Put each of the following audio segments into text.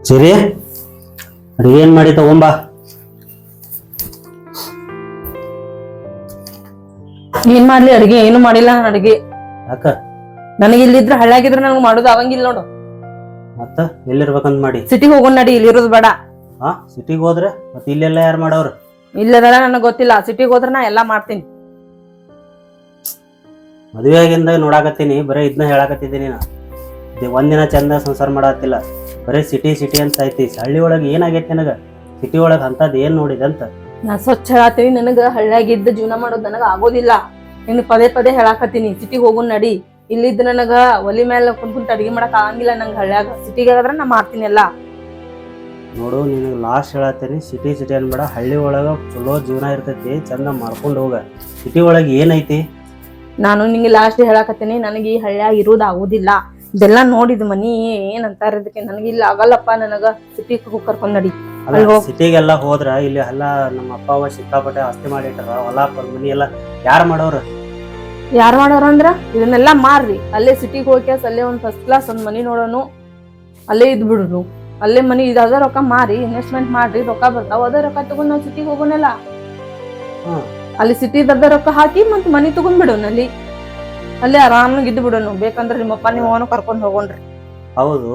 ಸರಿ ಅಡಿಗೆ ಏನ್ ಮಾಡಿ ತಗೊಂಬಾ. ಏನ್ ಮಾಡ್ಲಿ ಅಡಿಗೆ? ಏನು ಮಾಡಿಲ್ಲ ನಾನು ಅಡಿಗೆ. ಯಾಕ ನನಗೆ ಇಲ್ಲಿದ್ರ ಹಳ್ಳಿಯಾಗಿದ್ರ ನನಗೆ ಮಾಡೋದು ಆಗಂಗಿಲ್ಲ ನೋಡು. ಮತ್ತ ಎಲ್ಲಿರ್ಬೇಕಂತ ಮಾಡಿ? ಸಿಟಿಗೆ ಹೋಗೋಣ ನಡಿ, ಇಲ್ಲಿರೋದು ಬೇಡ. ಹಾ, ಸಿಟಿಗೆ ಹೋದ್ರೆ ಮತ್ತೆ ಇಲ್ಲೆಲ್ಲ ಯಾರು ಮಾಡೋರು? ಇಲ್ಲದಲ್ಲ ನನಗೆ ಗೊತ್ತಿಲ್ಲ. ಸಿಟಿಗೆ ಹೋದ್ರ ನಾ ಎಲ್ಲಾ ಮಾಡ್ತೀನಿ. ಮದುವೆ ಆಗಿಂದ ನೋಡಾಕತ್ತೀನಿ, ಬರೀ ಇದನ್ನ ಹೇಳಾಕತ್ತಿದ್ದೀನಿ ನಾ. ಒಂದಿನ ಚಂದ ಸಂಸಾರ ಮಾಡತ್ತಿಲ್ಲ, ಬರೀ ಸಿಟಿ ಸಿಟಿ ಅಂತ ಐತಿ. ಹಳ್ಳಿ ಒಳಗೆ ಏನಾಗೈತಿ ನನಗ? ಸಿಟಿ ಒಳಗೆ ಅಂತದ್ ಏನ್ ನೋಡಿದೆ ಅಂತ ನಾ ಸ್ವಚ್ಛ ಹೇಳತ್ತೀನಿ. ನನಗ ಹಳ್ಳಿಯಾಗಿದ್ದ ಜೀವನ ಮಾಡೋದು ನನಗ ಆಗೋದಿಲ್ಲ. ನಿನ್ ಪದೇ ಪದೇ ಹೇಳಾಕತ್ತೀನಿ ಸಿಟಿಗೆ ಹೋಗೋಣ ನಡಿ. ಇಲ್ಲಿದ್ದ ನನಗ ಒಲಿ ಮೇಲೆ ಕುಂತ ಅಡಿಗೆ ಮಾಡಕ್ ಆಗಂಗಿಲ್ಲ. ನಂಗೆ ಹಳ್ಳಿಯಾಗ ಸಿಟಿಗೆ ಆದ್ರ ನಾ ಮಾಡ್ತೀನಿ ಎಲ್ಲಾ. ನೋಡು, ನಿನಗೆ ಲಾಸ್ಟ್ ಹೇಳತ್ತೀನಿ, ಸಿಟಿ ಸಿಟಿ ಅನ್ಬೇಡ. ಹಳ್ಳಿ ಒಳಗ ಚಲೋ ಜೀವನ ಇರ್ತೈತಿ, ಚಂದ ಮಾಡ್ಕೊಂಡು ಹೋಗ. ಸಿಟಿ ಒಳಗೆ ಏನೈತಿ? ನಾನು ನಿಂಗೆ ಲಾಸ್ಟ್ ಹೇಳಾಕತ್ತೀನಿ, ನನಗೆ ಈ ಹಳ್ಳಿಯಾಗ ಇರೋದು ಆಗೋದಿಲ್ಲ. ಇದೆಲ್ಲಾ ನೋಡಿದ್ ಮನಿ ಏನ್ ಅಂತಾರ ಇದಕ್ಕೆ, ನನಗೆ ಇಲ್ಲಿ ಆಗಲ್ಲಪ್ಪ. ನನಗ ಸಿಟಿಗೆ ಹೋಗಿ ಕರ್ಕೊಂಡ್ ನಡಿ. ಸಿಟಿಗೆಲ್ಲ ಹೋದ್ರ ಇಲ್ಲಿ ಎಲ್ಲ ನಮ್ಮ ಅಪ್ಪ ಅವ್ವ ಸಿಕ್ಕಾಪಟ್ಟೆ ಆಸ್ತಿ ಮಾಡಿಟ್ಟಾರ. ಹೊಲ ಮನಿ ಎಲ್ಲ ಯಾರು ಮಾಡೋರು? ಯಾರು ಮಾಡೋರ ಅಂದ್ರ ಇದನ್ನೆಲ್ಲಾ ಮಾರ್ರಿ. ಅಲ್ಲೇ ಸಿಟಿಗೆ ಹೋಗಿ ಅಲ್ಲೇ ಒಂದ್ ಫಸ್ಟ್ ಕ್ಲಾಸ್ ಒಂದ್ ಮನಿ ನೋಡೋನು, ಅಲ್ಲೇ ಇದ್ ಬಿಡುನು. ಅಲ್ಲೇ ಮನಿ ಇದಾದ ರೊಕ್ಕ ಮಾರಿ ಇನ್ವೆಸ್ಟ್ಮೆಂಟ್ ಮಾಡ್ರಿ, ರೊಕ್ಕ ಬರ್ತಾವ. ಅದ ರೊಕ್ಕ ತಗೊಂಡ್ ನಾವ್ ಸಿಟಿಗೆ ಹೋಗೋಣಲ್ಲ. ಅಲ್ಲಿ ಸಿಟಿದ ರೊಕ್ಕ ಹಾಕಿ ಮತ್ ಮನಿ ತಗೊಂಡ್ ಬಿಡೋಣ. ಅಲ್ಲೇ ಆರಾಮಾಗಿ ಇದ್ದು ಬಿಡೋನು. ಬೇಕಂದ್ರೆ ನಿಮ್ಮಪ್ಪ ನಿಮ್ಮವನು ಕರ್ಕೊಂಡ್ ಹೋಗೋಣ್ರಿ. ಹೌದು,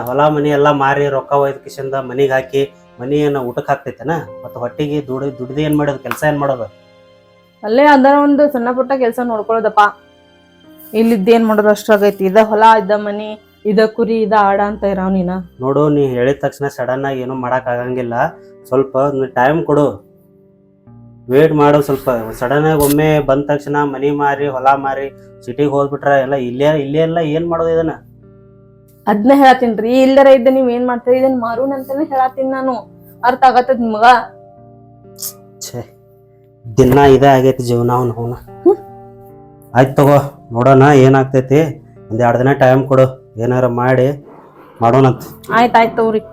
ಹೊಲ ಮನಿ ಎಲ್ಲ ಮಾರಿ ರೊಕ್ಕ ಒಯ್ದ ಕಿಶನ್ದ ಮನಿಗೆ ಹಾಕಿ ಮನಿ ಏನ ಊಟಕ್ಕೆ ಹಾಕ್ತೈತೆನ? ಮತ್ತೆ ಹೊಟ್ಟಿಗೆ ದುಡ್ದು ಏನ್ ಮಾಡೋದು? ಕೆಲಸ ಏನ್ ಮಾಡೋದು? ಅಲ್ಲೇ ಅದರ ಒಂದು ಸಣ್ಣ ಪುಟ್ಟ ಕೆಲಸ ನೋಡ್ಕೊಳ್ಳೋದಪ್ಪ. ಇಲ್ಲಿದ್ದೇನ್ ಮಾಡೋದು ಅಷ್ಟಾಗೈತಿ. ಇದ ಹೊಲ, ಇದ ಮನಿ, ಇದ ಕುರಿ, ಇದ ಆಡ ಅಂತ ಇರಾವ್ ನೀನ. ನೋಡು, ನೀ ಹೇಳಿದ ತಕ್ಷಣ ಸಡನ್ ಆಗಿ ಏನು ಮಾಡಕ್ ಆಗಂಗಿಲ್ಲ. ಸ್ವಲ್ಪ ಟೈಮ್ ಕೊಡು, ವೇಟ್ ಮಾಡು ಸ್ವಲ್ಪ. ಸಡನ್ ಆಗಿ ಒಮ್ಮೆ ಬಂದ ತಕ್ಷಣ ಮನಿ ಮಾರಿ ಹೊಲ ಮಾರಿ ಸಿಟಿಗೆ ಹೋಗ್ಬಿಟ್ರ ಎಲ್ಲ ಇಲ್ಲೇ ಎಲ್ಲ ಏನ್ ಮಾಡೋದು ಇದನ್ನ? ಅದ್ನ ಹೇಳತ್ತೀನ್ರಿ. ಇಲ್ಲರ ಇದ್ದ ನೀವ್ ಏನ್ ಮಾಡ್ತೀರಿ? ಇದನ್ ಮಾರುನ್ ಅಂತಾನೆ ಹೇಳತ್ತೀನಿ ನಾನು. ಅರ್ಥ ಆಗತ್ತದ ನಿಮಗ? ಛೇ, ದಿನ ಇದೇ ಆಗೈತಿ ಜೀವನ. ಅವನು ಆಯ್ತು ತಗೋ, ನೋಡೋಣ ಏನಾಗ್ತೈತಿ. ಒಂದ್ 2 ದಿನ ಟೈಮ್ ಕೊಡು, ಏನಾರ ಮಾಡಿ ಮಾಡೋಣಂತ. ಆಯ್ತಾಯ್ತು ತಗೋರಿ.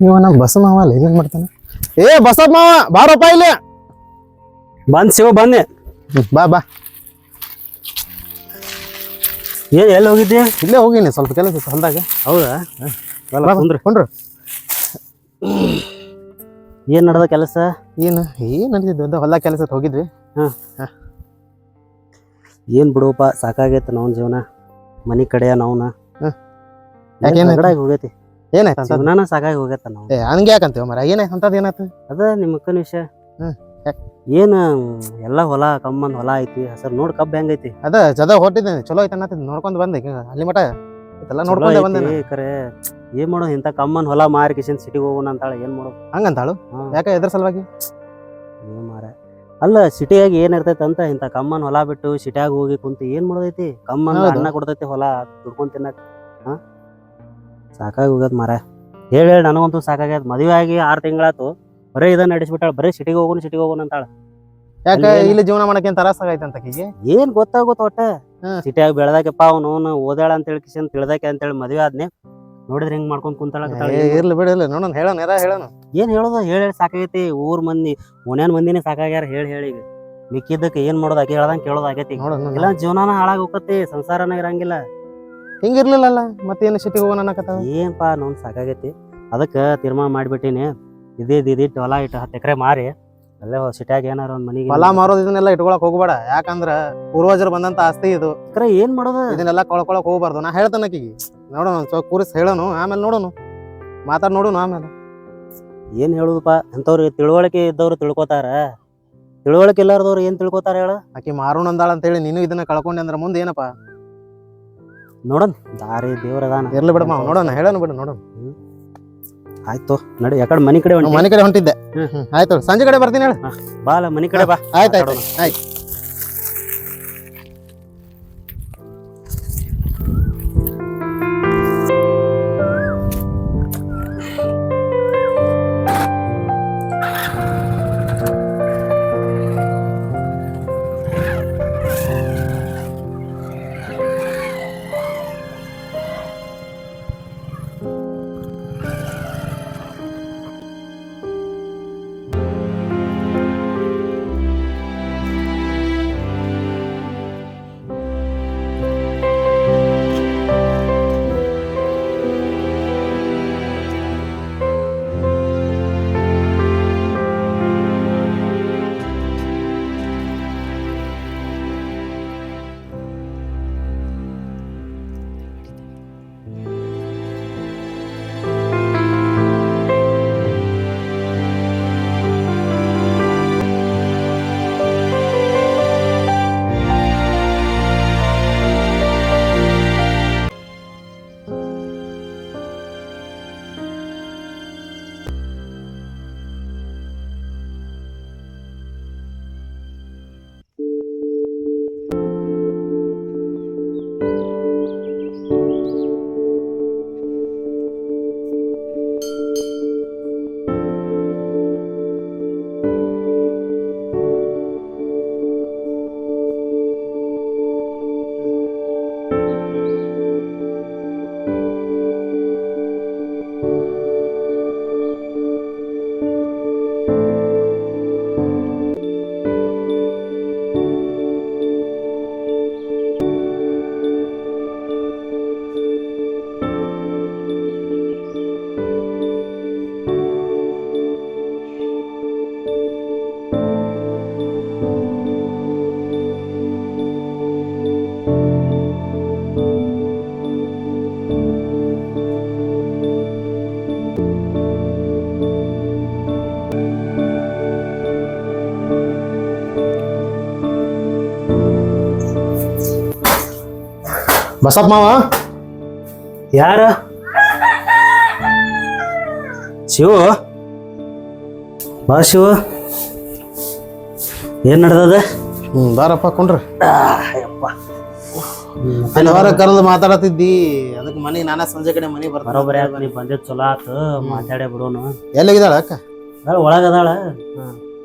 ಇವ ನಮ್ಮ ಬಸ ಮಾವ ಅಲ್ಲ, ಏನೇನ್ ಮಾಡ್ತಾನೆ? ಬಸಪ್ಪ ಮಾವ ಬಾರಪ್ಪ ಇಲ್ಲಿ. ಬಂದ್ ಶಿವ ಬನ್ನಿ. ಬಾ ಬಾ. ಎಲ್ಲಿ ಹೋಗಿದ್ದೆ? ಇಲ್ಲೇ ಹೋಗಿನಿ, ಸ್ವಲ್ಪ ಕೆಲಸ ಇತ್ತು ಹೊಲ್ದಾಗ. ಹೌದಾ? ಕೊಂಡ್ರು ಏನ್ ನಡ್ದ ಕೆಲಸ? ಏನ್ ನಡೀತಿದ್ವಿ, ಹೊಲ್ದಾಗ ಕೆಲಸ ಹೋಗಿದ್ವಿ. ಏನ್ ಬಿಡುವಪ್ಪ, ಸಾಕಾಗೈತೆ ನಾವ್ ಜೀವನ. ಮನಿ ಕಡೆಯ ನಾವ್ನ ಹೋಗೈತಿ. ಏನಾಯ್ತು? ಜೀವನಾನ ಸಾಕಾಗಿ ಹೋಗೈತ ನಾವು. ಹಂಗೆ ಯಾಕಂತೀವ ಮರ? ಏನಾಯ್ತು ಅಂತದ್? ಏನಾಯ್ತು? ಅದ ನಿಮ್ಮ ಅಕ್ಕನ ವಿಷಯ. ಏನ್ ಎಲ್ಲಾ ಹೊಲ ಕಮ್ಮಂದ್ ಹೊಲ ಐತಿ. ಹಸರ್ ನೋಡ್ ಕಬ್ಬ ಹೆಂಗೈತಿ? ಅದ ಹೊಟ್ಟಿದ್ದೇನೆ, ಚಲೋ ಐತೆ ಅನ್ನತ್ತಿದ್ ನೋಡ್ಕೊಂಡ್ ಬಂದೆ. ಅಲ್ಲಿ ಮಟ ಎಲ್ಲ ನೋಡ್ಕೊಂಡೆ ಬಂದೆ. ಕರೆ ಏನ್ ಮಾಡೋ, ಇಂತ ಕಮ್ಮನ್ ಹೊಲ ಮಾರಿ ಕಿಶನ್ ಸಿಟಿಗೆ ಹೋಗೋಣ ಅಂತಾಳ. ಏನ್ ಮಾಡೋ ಹಂಗಂತಾಳು? ಯಾಕೆ ಎದ್ರ ಸಲುವಾಗಿ? ಏನ್ ಮಾರ ಅಲ್ಲ, ಸಿಟಿಯಾಗಿ ಏನ್ ಇರ್ತೈತಿ ಅಂತ ಇಂತ ಕಮ್ಮನ್ ಹೊಲ ಬಿಟ್ಟು ಸಿಟಿಯಾಗ ಹೋಗಿ ಕುಂತ ಏನ್ ಮಾಡೋದೈತಿ? ಕಮ್ಮನ್ ಅನ್ನ ಕೊಡ್ತೈತಿ ಹೊಲ ದುಡ್ಕೊಂಡ್ ತಿನ್ನಕ್. ಸಾಕಾಗಿ ಹೋಗ್ಯದ ಮಾರ. ಹೇಳಿ ನನಗಂತೂ ಸಾಕಾಗ್ಯದ. ಮದುವೆ ಆಗಿ 6 ತಿಂಗಳಾತು, ಬರೀ ಇದನ್ನ ನಡೆಸ್ಬಿಟ್ಟಾಳ. ಬರೀ ಸಿಟಿಗೆ ಹೋಗೋಣ ಅಂತಾಳ. ಯಾಕೆ ಇಲ್ಲಿ ಜೀವನ ಮಾಡಕ್ಕೆ ತರಾಸ ಆಗೈತೆ ಅಂತ ಆಕಿಗೆ? ಏನ್ ಗೊತ್ತಾಗುತ್ತ ಒಟ್ಟ ಸಿಟಿಯಾಗ ಬೆಳೆದಾಕಪ್ಪ ಅವನು ಓದಾಳ ಅಂತ ಹೇಳಿ ಕಿಶನ್ ತಿಳ್ದಾಕೆ ಅಂತ ಹೇಳಿ ಮದ್ವೆ ಆದ್ನೆ. ನೋಡಿದ್ರೆ ಹೆಂಗ್ ಮಾಡ್ಕೊಂಡ್ ಕುಂತಾಳ. ಇರ್ಲಿ ಬಿಡಲ್ಲ, ನೋಡೋಣ, ಹೇಳೋಣ. ಏನ್ ಹೇಳೋದು? ಹೇಳಿ ಸಾಕಾಗೈತಿ. ಊರ್ ಮಂದಿ ಓಣ್ಯಾನ್ ಮಂದಿನೇ ಸಾಕಾಗ್ಯಾರ. ಹೇಳಿ ಈಗ ಮಿಕ್ಕಿದ್ದಕ್ಕೆ ಏನ್ ಮಾಡೋದು? ಆಕೆ ಹೇಳ್ದಂಗೆ ಕೇಳೋದು ಆಗೈತಿ. ಇಲ್ಲ ಜೀವನಾನ ಹಾಳಾಗಿ ಹೋಗತಿ, ಸಂಸಾರನ ಇರಂಗಿಲ್ಲ. ಹಿಂಗಿರ್ಲಿಲ್ಲಲ್ಲ ಮತ್ತೇನು ಸಿಟಿಗೆ ಹೋಗೋಣ ಅನ್ನಕತ್ತಾವ. ಏನ್ಪಾ ನೋನ್ ಸಾಕಾಗೈತಿ. ಅದಕ್ಕೆ ತೀರ್ಮಾನ ಮಾಡಿಬಿಟ್ಟಿನಿ, ಇದಿಟ್ಟು ಹೊಲ ಇಟ್ಟು 10 ಎಕರೆ ಮಾರಿ ಅಲ್ಲೇ ಸಿಟ್ಯಾಗ ಏನಾರ ಒಂದ್ ಮನಿಗೆ ಹೊಲ ಮಾರೋದು ಇದನ್ನೆಲ್ಲ ಇಟ್ಕೊಳಕ್ ಹೋಗ್ಬೇಡ. ಯಾಕಂದ್ರ ಪೂರ್ವಜರು ಬಂದಂತ ಆಸ್ತಿ ಇದು. ಎಕರೆ ಏನ್ ಮಾಡೋದು? ಇದನ್ನೆಲ್ಲ ಕಳ್ಕೊಳಕ್ ಹೋಗ್ಬಾರ್ದು. ನಾ ಹೇಳ್ತಾನ ಆಕಿಗೆ ನೋಡೋಣ ಸ್ವಲ್ಪ ಕೂರಿಸಿ ಹೇಳೋನು, ಆಮೇಲೆ ನೋಡೋನು ಮಾತಾಡ್ ನೋಡೋನು ಆಮೇಲೆ. ಏನ್ ಹೇಳುದಪ್ಪ, ಎಂತವ್ರಿಗೆ ತಿಳುವಳಿಕೆ ಇದ್ದವ್ರು ತಿಳ್ಕೊತಾರ, ತಿಳುವಳಿಕೆ ಇಲ್ಲಾರ್ದವ್ರು ಏನ್ ತಿಳ್ಕೊತಾರ ಹೇಳ. ಆಕಿ ಮಾರೋಣ ಅಂದಾಳ ಅಂತ ಹೇಳಿ ನೀನು ಇದನ್ನ ಕಳ್ಕೊಂಡೆ ಅಂದ್ರ ಮುಂದೆ ಏನಪ್ಪಾ? ನೋಡನ್ ದಾರಿ ದೇವ್ರದಾನ. ಇರ್ಲಿ ಬಿಡ ಮಾವ, ನೋಡೋಣ ಹೇಳೋಣ ಬಿಡು ನೋಡೋಣ. ಆಯ್ತು ನಡಿ, ಯಾಕಡೆ ಮನಿ ಕಡೆ ಹೊಂಟಿ? ಮನೆ ಕಡೆ ಹೊಂಟಿದ್ದೆ. ಆಯ್ತು ಸಂಜೆ ಕಡೆ ಬರ್ತೀನಿ ಹೇಳ. ಬಾಲ ಮನಿ ಕಡೆ ಬಾ. ಆಯ್ತು ಆಯ್ತು ಆಯ್ತು. ಬಸಪ್ಪ ಮಾವ. ಯಾರ? ಶಿವು ಬಾ. ಶಿವು ಏನ್ ನಡ್ದದ? ಬಾರಪ್ಪ ಕುಂಡ್ರಿ. ಯಪ್ಪ ಹೊರ ಕರೆದು ಮಾತಾಡತಿದ್ದಿ, ಅದಕ್ಕೆ ಮನೆಗೆ ನಾನಾ ಸಂಜೆ ಕಡೆ ಮನೆ ಬರ್ತಾರ. ಬರೋಬರಿ ಆಯ್ತು, ನೀ ಬಂದಿದ್ ಚಲೋ ಆತು. ಮಾತಾಡೇ ಬಿಡೋನು. ಎಲ್ಲಿಗಿದಾಳ ಅಕ್ಕ? ಒಳಗದಾಳ.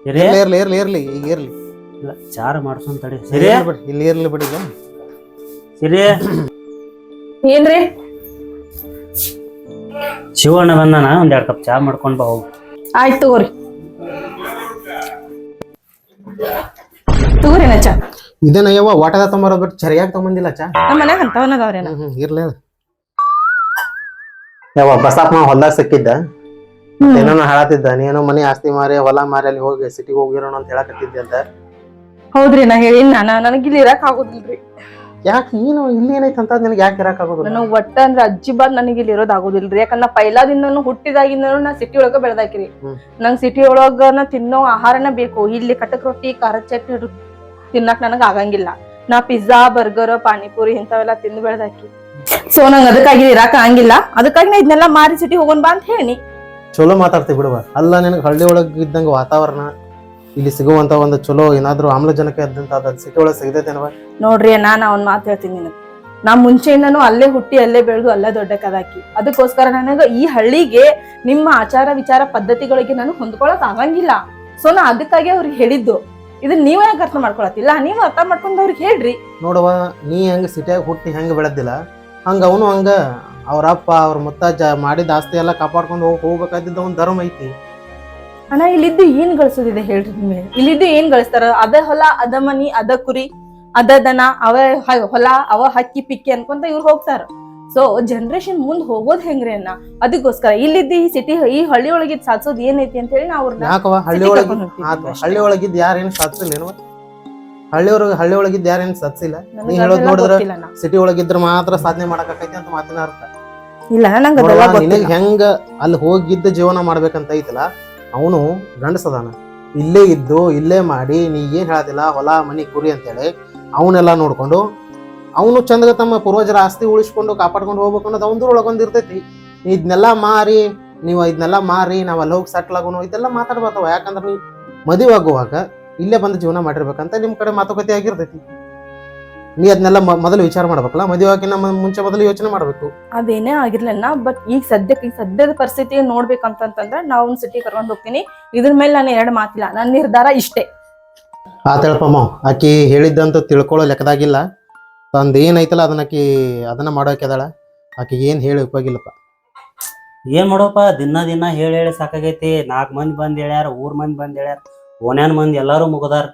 ಇರ್ಲಿ ಇರ್ಲಿ ಇರ್ಲಿ ಇರ್ಲಿ ಈಗ ಇರ್ಲಿ. ಇಲ್ಲ ಚಾರ ಮಾಡ್ಸೋನ್ ತಡಿ. ಸರಿ ಇಲ್ಲಿ ಇರ್ಲಿ ಬಿಡಿ. ಸರಿ ಏನ್ರಿ? ಶಿವಣ್ಣ ಬಂದಾನ, 2 ಕಪ್ ಚಾ ಮಾಡ್ಕೊಂಡ್ ಬಾ ಹೋಗು. ಆಯ್ತು ತಗೋರಿ ತಗೋರಿ ನಾ ಚಾ. ಇದೇನ ಯವ್ವ ವಾಟದ ತೊಂಬರೋದ್ ಬಿಟ್ಟು ಚರಿಯಾಗಿ ತಗೊಂಬಂದಿಲ್ಲ ಚಾ? ನಮ್ಮ ಮನ್ಯಾಗ ಅಂತವನದವ್ರೇನ. ಇರ್ಲಿ ಯವ್ವ. ಬಸಪ್ಪ ಮಾವ ಹೊಲ್ದಾಗ ಸಿಕ್ಕಿದ್ದ, ಏನೋ ಹೇಳತ್ತಿದ್ದ, ನೀನೋ ಮನೆ ಆಸ್ತಿ ಮಾರಿ ಹೊಲ ಮಾರಿ ಅಲ್ಲಿ ಹೋಗಿ ಸಿಟಿಗೆ ಹೋಗಿರೋಣ ಅಂತ ಹೇಳಕತ್ತಿದ್ದೆ ಅಂತ. ಹೌದ್ರಿ, ನಾ ಹೇಳಿನ್ ನನಗೆ ಇಲ್ಲಿ ಇರಕ್ ಆಗೋದಿಲ್ರಿ. ಯಾಕೆ ನೀನು ಇಲ್ಲಿ ಏನೈತೆ ಅಂತ ನಿನಗೆ ಯಾಕೆ ಇರಕ್ ಆಗೋದಿಲ್ಲ? ನನಗ್ ಒಟ್ಟ ಅಂದ್ರ ಅಜ್ಜಿ ಬಾದ್ ನನಗೆ ಇಲ್ಲಿ ಇರೋದ್ ಆಗೋದಿಲ್ರಿ. ಯಾಕಂದ್ರ ಪೈಲಾದಿಂದನು ಹುಟ್ಟಿದಾಗಿಂದನು ನಾ ಸಿಟಿ ಒಳಗ ಬೆಳ್ದಾಕಿರಿ. ನಂಗ್ ಸಿಟಿ ಒಳಗ ನಾ ತಿನ್ನೋ ಆಹಾರನ ಬೇಕು. ಇಲ್ಲಿ ಕಟಕ್ ರೊಟ್ಟಿ ಖಾರ ಚಟ್ನಿ ತಿನ್ನಕ್ ನನಗ್ ಆಗಂಗಿಲ್ಲ. ನಾ ಪಿಜ್ಜಾ ಬರ್ಗರ್ ಪಾನಿಪುರಿ ಇಂಥವೆಲ್ಲ ತಿಂದು ಬೆಳ್ದಾಕಿ. ಸೊ ನಂಗ್ ಅದಕ್ಕಾಗಿ ಇರಾಕ ಆಗಂಗಿಲ್ಲ. ಅದಕ್ಕಾಗಿ ನಾ ಇದನ್ನೆಲ್ಲ ಮಾರಿ ಸಿಟಿ ಹೋಗೋಣ ಬಾ ಅಂತ ಹೇಳಿ. ಚಲೋ ಮಾತಾಡ್ತೀವಿ ಬಿಡುವ. ಅಲ್ಲ ನಿನಗೆ ಹಳ್ಳಿ ಒಳಗ ಇದ್ದಂಗ ವಾತಾವರಣ ಇಲ್ಲಿ ಸಿಗುವಂತ ಒಂದು ಚಲೋ ಏನಾದ್ರು ಆಮ್ಲಜನಕ ಇದ್ದಂತ ಸಿಟಿ ಒಳಗೆ ಸಿಗತೈತೇನವ? ನೋಡ್ರಿ, ನಾನ್ ಅವ್ನ್ ಮಾತು ಹೇಳ್ತೀನಿ ನಿನಗ್. ನಾ ಮುಂಚೆಯಿಂದನು ಅಲ್ಲೇ ಹುಟ್ಟಿ ಅಲ್ಲೇ ಬೆಳೆದು ಅಲ್ಲೇ ದೊಡ್ಡ ಕದಾಕಿ. ಅದಕ್ಕೋಸ್ಕರ ನನಗ ಈ ಹಳ್ಳಿಗೆ ನಿಮ್ಮ ಆಚಾರ ವಿಚಾರ ಪದ್ಧತಿಗಳಿಗೆ ನಾನು ಹೊಂದ್ಕೊಳಕ್ ಆಗಂಗಿಲ್ಲ. ಸೊ ನಾ ಅದಕ್ಕಾಗಿ ಅವ್ರಿಗೆ ಹೇಳಿದ್ದು. ಇದನ್ನ ನೀವ್ ಯಾಕೆ ಅರ್ಥ ಮಾಡ್ಕೊಳತಿಲ್ಲ? ನೀವು ಅರ್ಥ ಮಾಡ್ಕೊಂಡ್ ಅವ್ರಿಗೆ ಹೇಳ್ರಿ. ನೋಡವ, ನೀ ಹೆಂಗ ಸಿಟಿಯಾಗ ಹುಟ್ಟಿ ಹೆಂಗ ಬೆಳೆದಿಲ್ಲ ಹಂಗ ಅವನು ಹಂಗ ಅವ್ರ ಅಪ್ಪ ಅವ್ರ ಮುತ್ತಾಜ ಮಾಡಿದ ಆಸ್ತಿ ಎಲ್ಲ ಕಾಪಾಡ್ಕೊಂಡು ಹೋಗ್ಬೇಕಾದಿದ್ದ ಒಂದ್ ಧರ್ಮ ಐತಿ. ಅಣ್ಣ, ಇಲ್ಲಿದ್ದು ಏನ್ ಗಳಿಸೋದಿದೆ ಹೇಳ್ರಿ ನಿಮ್ಗೆ? ಇಲ್ಲಿದ್ದು ಏನ್ ಗಳಿಸ್ತಾರ? ಅದ ಹೊಲ, ಅದ ಮನಿ, ಅದ ಕುರಿ, ಅದ ದನ, ಅವ ಹೊಲ, ಅವ ಹಕ್ಕಿ ಪಿಕ್ಕಿ ಅನ್ಕೊಂತ ಇವ್ರು ಹೋಗ್ತಾರ. ಸೊ ಜನರೇಷನ್ ಮುಂದ್ ಹೋಗೋದ್ ಹೆಂಗ್ರಿ ಅಣ್ಣ, ಅದಕ್ಕೋಸ್ಕರ ಇಲ್ಲಿದ್ದ ಈ ಸಿಟಿ ಈ ಹಳ್ಳಿ ಒಳಗಿದ್ ಸಾಧಿಸೋದ್ ಏನೈತಿ ಅಂತ ಹೇಳಿ ನಾವು ಯಾಕವ ಹಳ್ಳಿ ಒಳಗಿದ್ ಯಾರೇನು ಸಾಧಿಸಿಲ್ಲ ಏನು? ಹಳ್ಳಿ ಒಳಗಿದ್ ಯಾರೇನು ಸಾಧಿಸಿಲ್ಲ? ನೀ ಹೇಳೋದ್ ನೋಡಿದ್ರ ಸಿಟಿ ಒಳಗಿದ್ರ ಮಾತ್ರ ಸಾಧನೆ ಮಾಡಕೈತಿ ಅಂತ ಮಾತಿನ ಅರ್ಥ. ಇಲ್ಲ ನಂಗೆ ನಿನಗ್ ಹೆಂಗ ಅಲ್ಲಿ ಹೋಗಿದ್ದ ಜೀವನ ಮಾಡ್ಬೇಕಂತ ಐತಲ್ಲ, ಅವನು ಗಂಡಸದಾನ, ಇಲ್ಲೇ ಇದ್ದು ಇಲ್ಲೇ ಮಾಡಿ, ನೀ ಏನ್ ಹೇಳದಿಲ್ಲ ಹೊಲ ಮನಿ ಕುರಿ ಅಂತೇಳಿ ಅವನ್ನೆಲ್ಲ ನೋಡ್ಕೊಂಡು ಅವನು ಚಂದಗ ತಮ್ಮ ಪೂರ್ವಜರ ಆಸ್ತಿ ಉಳಿಸ್ಕೊಂಡು ಕಾಪಾಡ್ಕೊಂಡು ಹೋಗ್ಬೇಕು ಅನ್ನೋದು ಅವನದು ಒಳಗೊಂದು ಇರ್ತೈತಿ. ಇದನ್ನೆಲ್ಲ ಮಾರಿ ನಾವ್ ಅಲ್ಲಿ ಹೋಗಿ ಸೆಟ್ಲ್ ಆಗೋನು ಇದೆಲ್ಲ ಮಾತಾಡ್ಬಾರ್ದವ. ಯಾಕಂದ್ರೆ ನೀವು ಮದುವೆ ಆಗುವಾಗ ಇಲ್ಲೇ ಬಂದು ಜೀವನ ಮಾಡಿರ್ಬೇಕಂತ ನಿಮ್ ಕಡೆ ಮಾತುಕತೆ ಆಗಿರ್ತೈತಿ. ನೀ ಅದನ್ನೆಲ್ಲ ಮೊದಲು ವಿಚಾರ ಮಾಡ್ಬೇಕಲ್ಲ, ಮದುವೆ ಆಗಿನ ಮುಂಚೆ ಮೊದಲು ಯೋಚನೆ ಮಾಡ್ಬೇಕು. ಅದೇನೇ ಆಗಿರ್ಲಿಲ್ಲ, ಬಟ್ ಈಗ ಸದ್ಯದ ಪರಿಸ್ಥಿತಿ ನೋಡ್ಬೇಕಂತಂದ್ರೆ ನಾವು ಸಿಟಿ ಕರ್ಕೊಂಡು ಹೋಗ್ತೀನಿ. ಇದ್ರ ಮೇಲೆ ನಾನು 2 ಮಾತಿಲ್ಲ, ನನ್ನ ನಿರ್ಧಾರ ಇಷ್ಟೇ. ಆತಳಪಮ್ಮ, ಆಕಿ ಹೇಳಿದ್ದಂತೂ ತಿಳ್ಕೊಳ್ಳೋ ಲೆಕ್ಕದಾಗಿಲ್ಲ. ತಂದು ಏನೈತಲ್ಲ ಅದನ್ನ ಮಾಡೋಕೆದಾಳ. ಆಕಿ ಏನ್ ಹೇಳಿ ಉಪಯೋಗಿಲ್ಲಪ್ಪ. ಏನ್ ಮಾಡೋಪ್ಪ, ದಿನ ಹೇಳಿ ಸಾಕಾಗೈತಿ. 4 ಮಂದಿ ಬಂದ್ ಹೇಳ್ಯಾರ, ಊರ್ ಮಂದಿ ಬಂದ್ ಹೇಳ್ಯಾರ, ಓನ್ಯಾನ್ ಮಂದಿ ಎಲ್ಲಾರು ಮುಗದಾರ.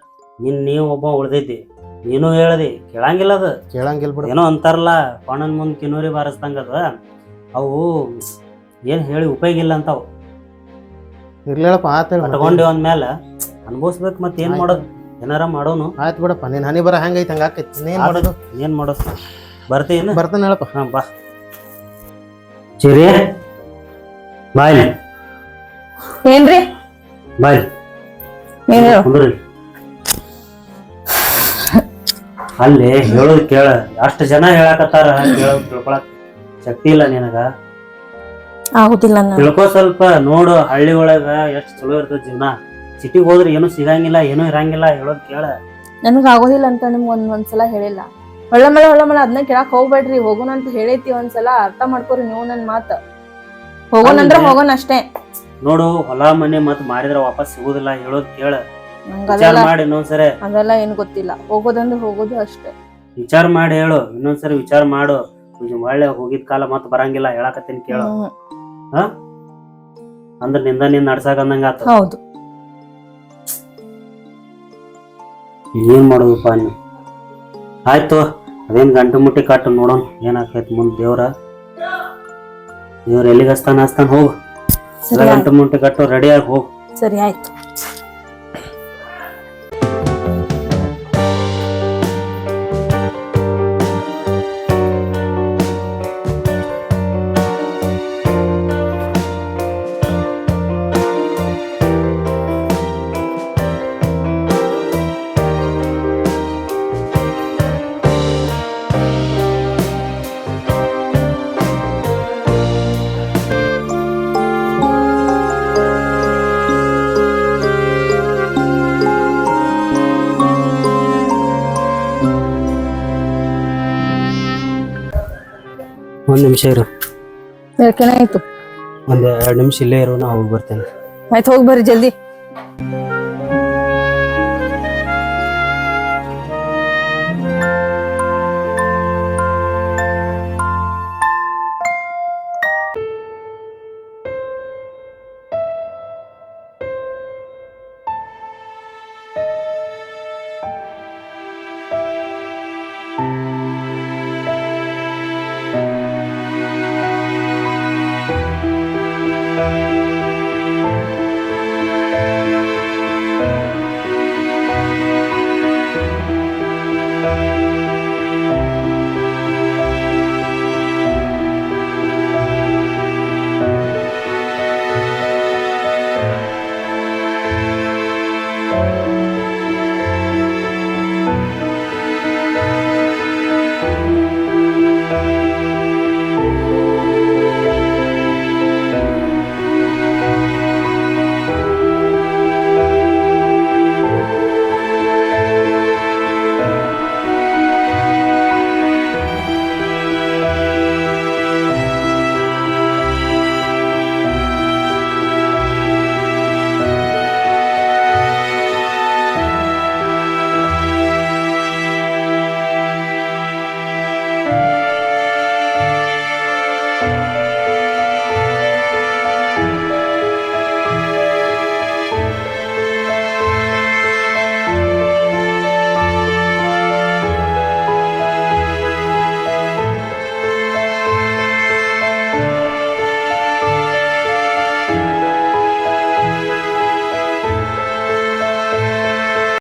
ನೀವ್ ಒಬ್ಬ ಉಳ್ದೈತಿ, ನೀನು ಹೇಳ್ದಿ ಕೇಳಂಗಿಲ್ಲ. ಅದು ಕೇಳಂಗಿಲ್ಲ ಬಿಡು. ಏನೋ ಅಂತಾರಲ್ಲ, ಪಣನ್ ಮುಂದ್ ಕಿನ್ನೂರಿ ಬಾರಿಸ್ದಂಗದ. ಅವು ಏನ್ ಹೇಳಿ ಉಪಯೋಗ ಇಲ್ಲ ಅಂತಾವ್. ಇರ್ಲೇಳಪ್ಪ, ತಗೊಂಡಿ ಅಂದ್ಮೇಲೆ ಅನ್ಭವಿಸ್ಬೇಕು. ಮತ್ತೆ ಏನ್ ಮಾಡೋದು, ಏನಾರ ಮಾಡೋನು. ಆಯ್ತು ಬಿಡಪ್ಪ, ನೀನ್ ಹನಿ ಬರ ಹೆಂಗೈತೆ ಹಂಗ ಆಕೈತಿ. ಏನ್ ಮಾಡೋದು, ಬರ್ತೀನಿ. ಬರ್ತಾನೆ ಹೇಳಪ್ಪ. ಹಾ ಬಾ ಚಿರಿ, ಬಾಯ್. ಏನ್ರಿ ಬಾಯ್ ಕುಂದ್ರಿ. ಅಲ್ಲಿ ಹೇಳೋದು ಕೇಳ, ಅಷ್ಟು ಜನ ಹೇಳಕತ್ತಾರ, ಕೇಳೋದು ತಿಳ್ಕೊಳಕ್ ಶಕ್ತಿ ಇಲ್ಲ ನಿನಗ. ಆಗುದಿಲ್ಲ, ತಿಳ್ಕೊ ಸ್ವಲ್ಪ. ನೋಡು ಹಳ್ಳಿ ಒಳಗ ಎಷ್ಟ್ ಚಲೋ ಇರ್ತದ ಜೀವನ. ಸಿಟಿಗೆ ಹೋದ್ರೆ ಏನು ಸಿಗಂಗಿಲ್ಲ, ಏನು ಇರಂಗಿಲ್ಲ. ಹೇಳೋದ್ ಕೇಳ. ನನಗ ಆಗೋದಿಲ್ಲ ಅಂತ ನಿಮ್ಗೆ ಒಂದ್ಸಲ ಹೇಳಿಲ್ಲ. ಹೊಳ್ಳ ಮೇಲೆ ಅದನ್ನ ಕೇಳಕ್ ಹೋಗ್ಬೇಡ್ರಿ. ಹೋಗೋಣ ಅಂತ ಹೇಳೈತಿ, ಒಂದ್ಸಲ ಅರ್ಥ ಮಾಡ್ಕೊರಿ ನೀವು ನನ್ ಮಾತ. ಹೋಗೋಣಂದ್ರ ಹೋಗೋಣ ಅಷ್ಟೇ. ನೋಡು, ಹೊಲ ಮನೆ ಮತ್ ಮಾರಿದ್ರ ವಾಪಸ್ ಸಿಗುದಿಲ್ಲ. ಹೇಳೋದ್ ಕೇಳ, ವಿಚಾರ ಮಾಡಿ ಇನ್ನೊಂದ್ಸರಿ. ಅದೆಲ್ಲ ಏನ್ ಗೊತ್ತಿಲ್ಲ, ಹೋಗೋದಂದ್ರೆ ಹೋಗೋದು ಅಷ್ಟೇ. ವಿಚಾರ ಮಾಡಿ ಹೇಳು, ಇನ್ನೊಂದ್ಸರಿ ವಿಚಾರ ಮಾಡು. ಒಳ್ಳೆ ಹೋಗಿದ್ ಕಾಲ ಮತ್ ಬರಂಗಿಲ್ಲ. ಹೇಳಕತ್ತೀನಿ ಕೇಳು. ಅಂದ್ರ ನಿಂದ ನಡ್ಸಾಕಂದಂಗ ಆತ. ಹೌದು. ಏನ್ ಮಾಡೋದಪ್ಪ ನೀವು? ಆಯ್ತು, ಅದೇನ್ ಗಂಟು ಮುಟ್ಟಿ ಕಟ್ಟು ನೋಡೋಣ ಏನಾಕೈತಿ ಮುಂದ್. ದೇವ್ರ ಎಲ್ಲಿಗೆ ಹಸ್ತಾನ ಹೋಗು. ಗಂಟು ಮುಟ್ಟಿ ಕಟ್ಟು, ರೆಡಿಯಾಗಿ ಹೋಗು. ಸರಿ ಆಯ್ತು. ಒಂದ್ ನಿಮಿಷ ಇರು. ಯಾಕೆನಾಯ್ತು? ಒಂದ್ 2 ನಿಮಿಷ ಇಲ್ಲೇ ಇರು, ನಾ ಹೋಗಿ ಬರ್ತೇನೆ. ಆಯ್ತು, ಹೋಗಿ ಬರ್ರಿ ಜಲ್ದಿ.